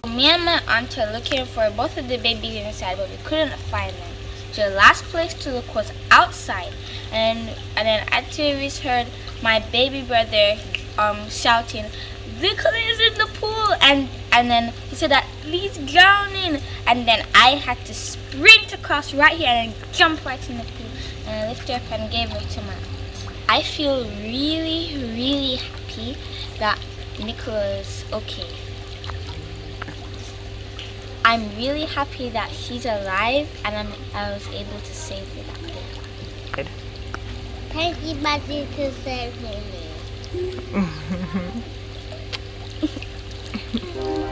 Me and my aunt are looking for both of the babies inside, but we couldn't find them. So the last place to look was outside, and then activists heard my baby brother shouting, "Nicholea is in the pool!" and then he said that he's drowning, and then I had to sprint across right here and jump right in the pool, and I lifted her up and gave her to my aunt. I feel really happy that Nicholea is okay. I'm really happy that she's alive and I was able to save her that day. Thank you, Buddy, to save me.